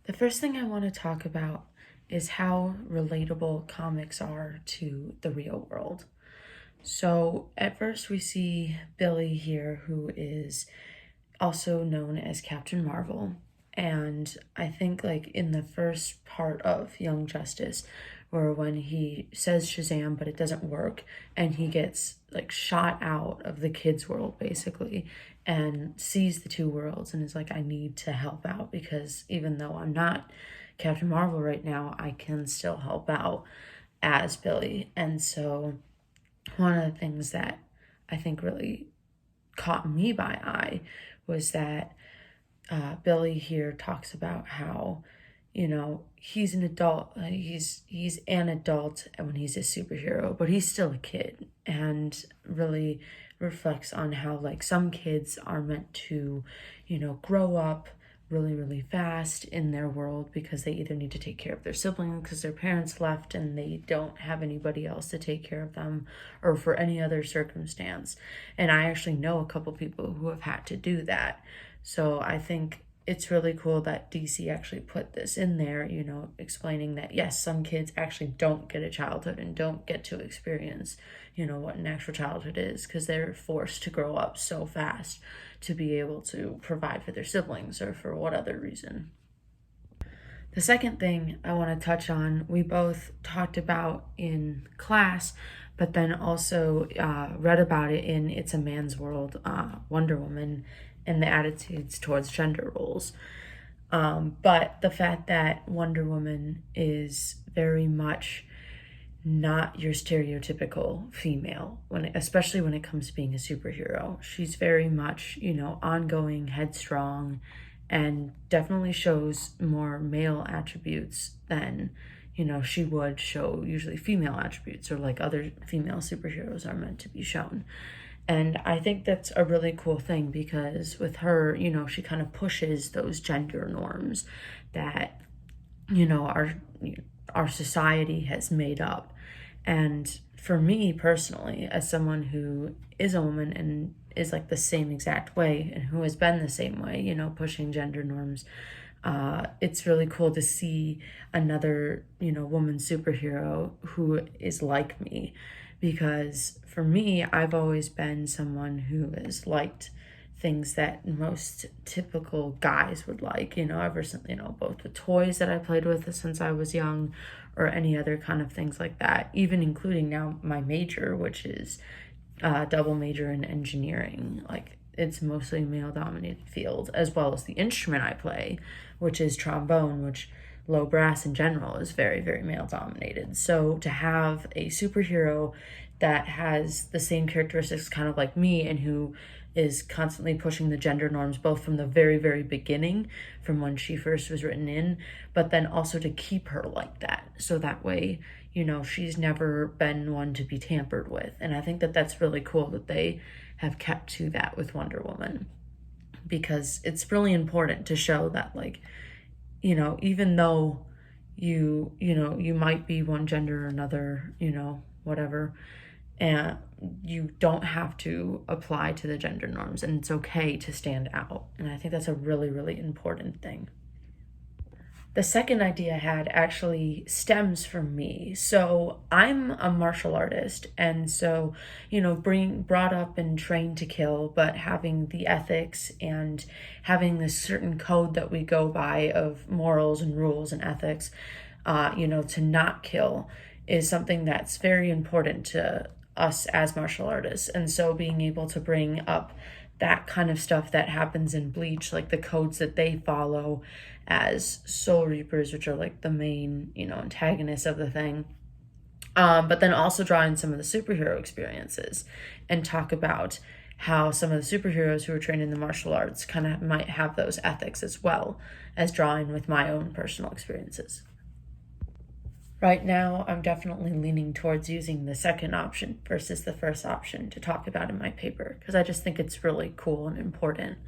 The first thing I want to talk about is how relatable comics are to the real world. So, at first, we see Billy here, who is also known as Captain Marvel. And I think, like, in the first part of Young Justice, where when he says Shazam, but it doesn't work, and he gets, like, shot out of the kids' world, basically, and sees the two worlds and is like, I need to help out because even though I'm not Captain Marvel right now, I can still help out as Billy. And so, one of the things that I think really caught me by eye was that Billy here talks about how, he's an adult. He's an adult when he's a superhero, but he's still a kid, and really reflects on how like some kids are meant to, grow up really really fast in their world because they either need to take care of their siblings because their parents left and they don't have anybody else to take care of them, or for any other circumstance. And I actually know a couple people who have had to do that. So I think it's really cool that DC actually put this in there, explaining that yes, some kids actually don't get a childhood and don't get to experience, what an actual childhood is because they're forced to grow up so fast to be able to provide for their siblings or for what other reason. The second thing I want to touch on, we both talked about in class, but then also read about it in It's a Man's World, Wonder Woman, and the attitudes towards gender roles. But the fact that Wonder Woman is very much not your stereotypical female, especially when it comes to being a superhero. She's very much, ongoing, headstrong, and definitely shows more male attributes than, she would show usually female attributes, or like other female superheroes are meant to be shown. And I think that's a really cool thing because with her, she kind of pushes those gender norms that, our society has made up. And for me personally, as someone who is a woman and is like the same exact way and who has been the same way, pushing gender norms, it's really cool to see another, woman superhero who is like me. Because for me, I've always been someone who has liked things that most typical guys would like, ever since, both the toys that I played with since I was young or any other kind of things like that, even including now my major, which is double major in engineering. Like, it's mostly male dominated field, as well as the instrument I play, which is trombone, which low brass in general is very, very male dominated. So to have a superhero that has the same characteristics kind of like me and who is constantly pushing the gender norms, both from the very, very beginning, from when she first was written in, but then also to keep her like that. So that way, she's never been one to be tampered with. And I think that that's really cool that they have kept to that with Wonder Woman, because it's really important to show that, like, even though you might be one gender or another, whatever, and you don't have to apply to the gender norms, and it's okay to stand out. And I think that's a really, really important thing. The second idea I had actually stems from me. So I'm a martial artist, and so, being brought up and trained to kill, but having the ethics and having this certain code that we go by of morals and rules and ethics, to not kill is something that's very important to us as martial artists. And so being able to bring up that kind of stuff that happens in Bleach, like the codes that they follow as Soul Reapers, which are like the main, antagonists of the thing. But then also draw in some of the superhero experiences and talk about how some of the superheroes who are trained in the martial arts kind of might have those ethics as well as drawing with my own personal experiences. Right now, I'm definitely leaning towards using the second option versus the first option to talk about in my paper because I just think it's really cool and important.